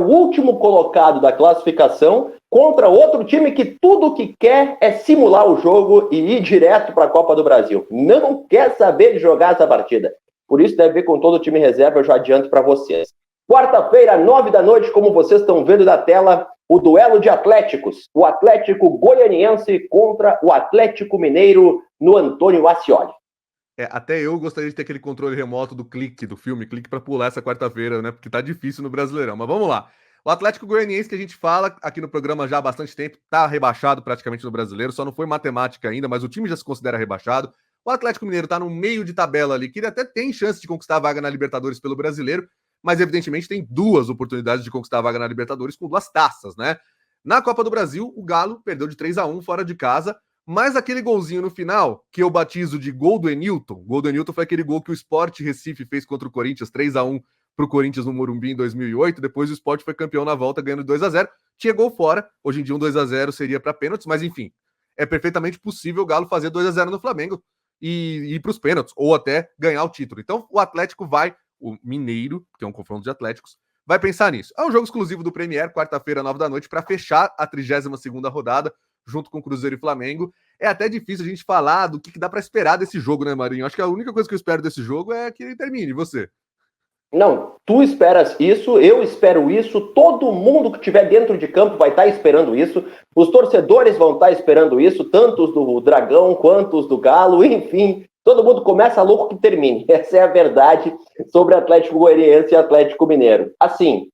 o último colocado da classificação contra outro time que tudo que quer é simular o jogo e ir direto para a Copa do Brasil. Não quer saber de jogar essa partida. Por isso deve ver com todo o time reserva, eu já adianto para vocês. Quarta-feira, 9 da noite, como vocês estão vendo da tela, o duelo de Atléticos. O Atlético Goianiense contra o Atlético Mineiro no Antônio Ascioli. Até eu gostaria de ter aquele controle remoto do clique do filme, clique para pular essa quarta-feira, né? Porque tá difícil no Brasileirão. Mas vamos lá. O Atlético Goianiense, que a gente fala aqui no programa já há bastante tempo, tá rebaixado praticamente no Brasileiro, só não foi matemática ainda, mas o time já se considera rebaixado. O Atlético Mineiro tá no meio de tabela ali, que ele até tem chance de conquistar a vaga na Libertadores pelo Brasileiro, mas evidentemente tem duas oportunidades de conquistar a vaga na Libertadores com duas taças, né? Na Copa do Brasil, o Galo perdeu de 3-1 fora de casa, mas aquele golzinho no final, que eu batizo de gol do Enilton, foi aquele gol que o Sport Recife fez contra o Corinthians, 3-1 pro Corinthians no Morumbi em 2008, depois o Sport foi campeão na volta ganhando 2-0, tinha gol fora, hoje em dia um 2-0 seria para pênaltis, mas enfim, é perfeitamente possível o Galo fazer 2-0 no Flamengo e ir para os pênaltis, ou até ganhar o título. Então o Atlético vai, o Mineiro, que é um confronto de Atléticos, vai pensar nisso. É um jogo exclusivo do Premier, quarta-feira, 9 da noite, para fechar a 32ª rodada, junto com Cruzeiro e Flamengo. É até difícil a gente falar do que dá para esperar desse jogo, né, Marinho? Acho que a única coisa que eu espero desse jogo é que ele termine. E você? Não, tu esperas isso, eu espero isso, todo mundo que estiver dentro de campo vai estar esperando isso, os torcedores vão estar esperando isso, tanto os do Dragão quanto os do Galo, enfim, todo mundo começa louco que termine. Essa é a verdade sobre Atlético Goianiense e Atlético Mineiro. Assim,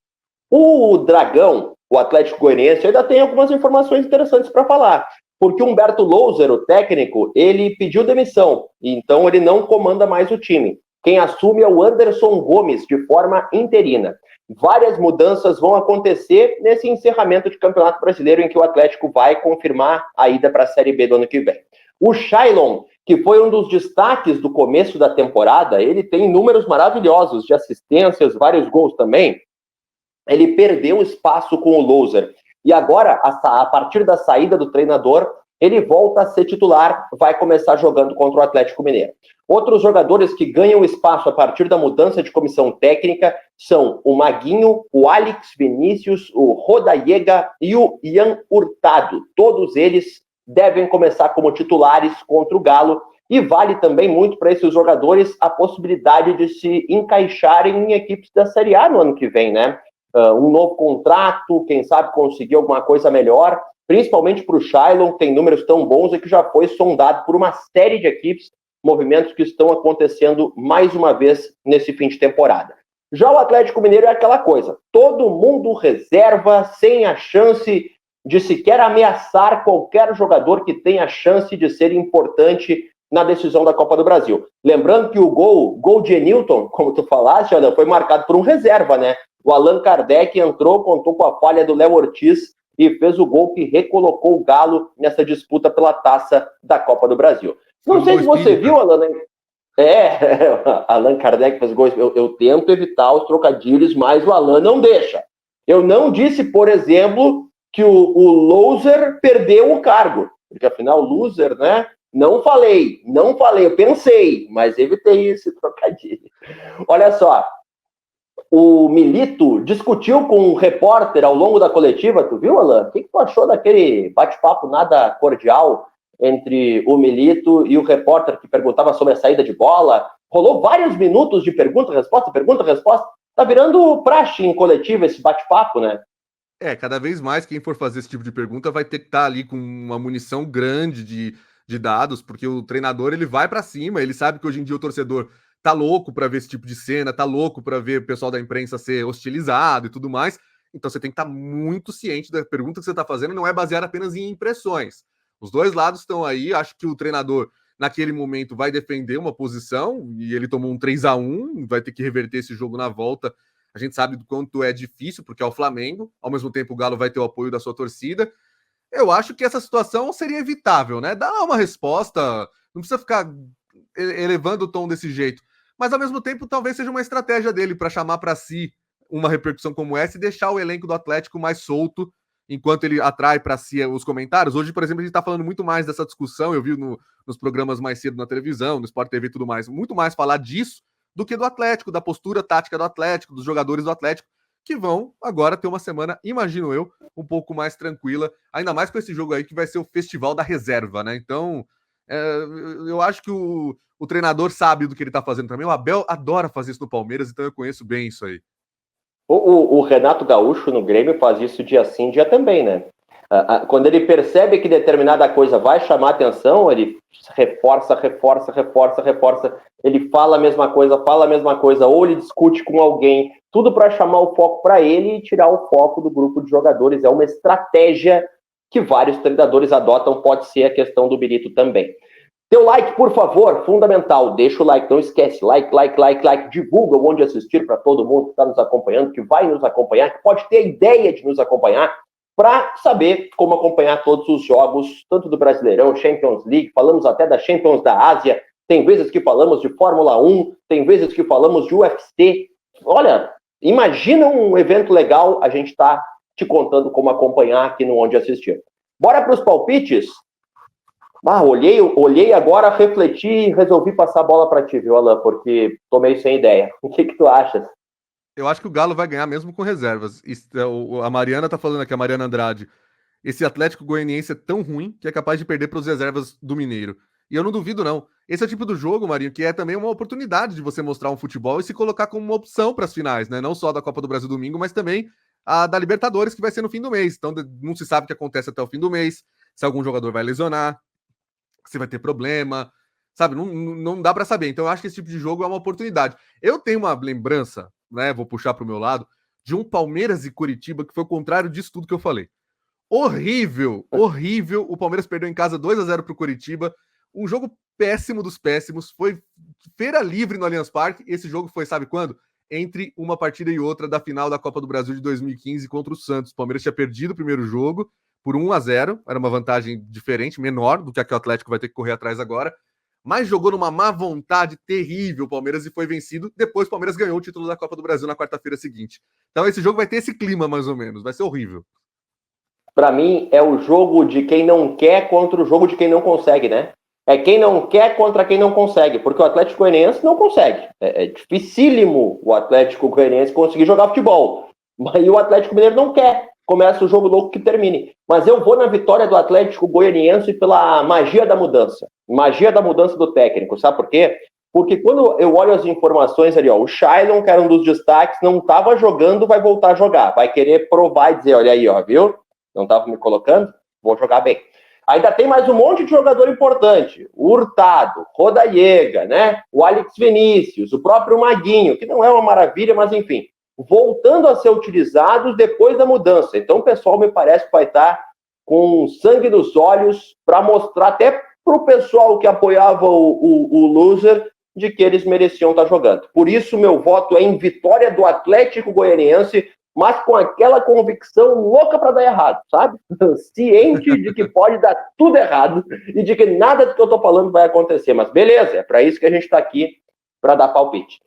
o Dragão, o Atlético Goianiense, ainda tem algumas informações interessantes para falar, porque o Humberto Louser, o técnico, ele pediu demissão, então ele não comanda mais o time. Quem assume é o Anderson Gomes, de forma interina. Várias mudanças vão acontecer nesse encerramento de Campeonato Brasileiro, em que o Atlético vai confirmar a ida para a Série B do ano que vem. O Shailon, que foi um dos destaques do começo da temporada, ele tem números maravilhosos de assistências, vários gols também. Ele perdeu espaço com o Louser. E agora, a partir da saída do treinador, ele volta a ser titular, vai começar jogando contra o Atlético Mineiro. Outros jogadores que ganham espaço a partir da mudança de comissão técnica são o Maguinho, o Alex Vinícius, o Rodallega e o Ian Hurtado. Todos eles devem começar como titulares contra o Galo, e vale também muito para esses jogadores a possibilidade de se encaixarem em equipes da Série A no ano que vem, né? Um novo contrato, quem sabe conseguir alguma coisa melhor, principalmente para o Shailon, que tem números tão bons e que já foi sondado por uma série de equipes, movimentos que estão acontecendo mais uma vez nesse fim de temporada. Já o Atlético Mineiro é aquela coisa, todo mundo reserva, sem a chance de sequer ameaçar qualquer jogador que tenha a chance de ser importante na decisão da Copa do Brasil. Lembrando que o gol de Enilton, como tu falaste, foi marcado por um reserva, né? O Allan Kardec entrou, contou com a falha do Léo Ortiz e fez o gol que recolocou o Galo nessa disputa pela taça da Copa do Brasil. Não sei se você viu, Allan. Allan Kardec fez gols. Eu tento evitar os trocadilhos, mas o Allan não deixa. Eu não disse, por exemplo, que o Louser perdeu o cargo, porque afinal, loser, né? Não falei, eu pensei, mas evitei esse trocadilho. Olha só, o Milito discutiu com um repórter ao longo da coletiva, tu viu, Alan? O que tu achou daquele bate-papo nada cordial entre o Milito e o repórter que perguntava sobre a saída de bola? Rolou vários minutos de pergunta-resposta. Tá virando praxe em coletiva esse bate-papo, né? Cada vez mais quem for fazer esse tipo de pergunta vai ter que estar ali com uma munição grande de dados, porque o treinador ele vai para cima, ele sabe que hoje em dia o torcedor tá louco para ver esse tipo de cena, tá louco para ver o pessoal da imprensa ser hostilizado e tudo mais. Então você tem que estar muito ciente da pergunta que você está fazendo, não é baseada apenas em impressões. Os dois lados estão aí, acho que o treinador naquele momento vai defender uma posição e ele tomou um 3-1, vai ter que reverter esse jogo na volta. A gente sabe do quanto é difícil, porque é o Flamengo, ao mesmo tempo o Galo vai ter o apoio da sua torcida. Eu acho que essa situação seria evitável, né? Dá uma resposta, não precisa ficar elevando o tom desse jeito. Mas ao mesmo tempo, talvez seja uma estratégia dele para chamar para si uma repercussão como essa e deixar o elenco do Atlético mais solto enquanto ele atrai para si os comentários. Hoje, por exemplo, a gente está falando muito mais dessa discussão, eu vi nos programas mais cedo na televisão, no Sport TV e tudo mais, muito mais falar disso do que do Atlético, da postura tática do Atlético, dos jogadores do Atlético, que vão agora ter uma semana, imagino eu, um pouco mais tranquila, ainda mais com esse jogo aí que vai ser o Festival da Reserva, né? Então, eu acho que o treinador sabe do que ele tá fazendo também. O Abel adora fazer isso no Palmeiras, então eu conheço bem isso aí. O Renato Gaúcho no Grêmio faz isso dia sim, dia também, né? Quando ele percebe que determinada coisa vai chamar atenção, ele reforça. Ele fala a mesma coisa, ou ele discute com alguém, tudo para chamar o foco para ele e tirar o foco do grupo de jogadores. É uma estratégia que vários treinadores adotam, pode ser a questão do Birito também. Teu like, por favor, fundamental. Deixa o like, não esquece. Like. Divulga onde assistir para todo mundo que está nos acompanhando, que vai nos acompanhar, que pode ter a ideia de nos acompanhar, para saber como acompanhar todos os jogos, tanto do Brasileirão, Champions League, falamos até da Champions da Ásia, tem vezes que falamos de Fórmula 1, tem vezes que falamos de UFC. Olha, imagina um evento legal, a gente está te contando como acompanhar aqui no Onde Assistir. Bora para os palpites? Olhei agora, refleti e resolvi passar a bola para ti, viu, Alan? Porque tô meio sem ideia. O que tu achas? Eu acho que o Galo vai ganhar mesmo com reservas. A Mariana tá falando aqui, a Mariana Andrade. Esse Atlético Goianiense é tão ruim que é capaz de perder para os reservas do Mineiro. E eu não duvido, não. Esse é o tipo do jogo, Marinho, que é também uma oportunidade de você mostrar um futebol e se colocar como uma opção para as finais, né? Não só da Copa do Brasil domingo, mas também a da Libertadores, que vai ser no fim do mês. Então não se sabe o que acontece até o fim do mês, se algum jogador vai lesionar, se vai ter problema, sabe? Não dá para saber. Então eu acho que esse tipo de jogo é uma oportunidade. Eu tenho uma lembrança, né? Vou puxar para o meu lado, de um Palmeiras e Curitiba que foi o contrário disso tudo que eu falei. Horrível. O Palmeiras perdeu em casa 2-0 pro Curitiba. Um jogo péssimo dos péssimos. Foi feira livre no Allianz Parque. Esse jogo foi, sabe quando? Entre uma partida e outra da final da Copa do Brasil de 2015 contra o Santos. O Palmeiras tinha perdido o primeiro jogo por 1-0. Era uma vantagem diferente, menor do que a que o Atlético vai ter que correr atrás agora. Mas jogou numa má vontade terrível o Palmeiras e foi vencido. Depois o Palmeiras ganhou o título da Copa do Brasil na quarta-feira seguinte. Então esse jogo vai ter esse clima, mais ou menos. Vai ser horrível. Para mim, é o jogo de quem não quer contra o jogo de quem não consegue, né? É quem não quer contra quem não consegue, porque o Atlético Goianiense não consegue. É dificílimo o Atlético Goianiense conseguir jogar futebol. Mas o Atlético Mineiro não quer. Começa o jogo louco que termine. Mas eu vou na vitória do Atlético Goianiense pela magia da mudança. Magia da mudança do técnico. Sabe por quê? Porque quando eu olho as informações ali, ó, o Shailon, que era um dos destaques, não estava jogando, vai voltar a jogar. Vai querer provar e dizer, olha aí, ó, viu? Não estava me colocando, vou jogar bem. Ainda tem mais um monte de jogador importante. O Hurtado, Rodallega, né? O Alex Vinícius, o próprio Maguinho, que não é uma maravilha, mas enfim, voltando a ser utilizados depois da mudança. Então o pessoal me parece que vai estar com sangue nos olhos para mostrar até para o pessoal que apoiava o loser de que eles mereciam estar jogando. Por isso meu voto é em vitória do Atlético Goianiense, mas com aquela convicção louca para dar errado, sabe? Ciente de que pode dar tudo errado e de que nada do que eu tô falando vai acontecer. Mas beleza, é para isso que a gente está aqui, para dar palpite.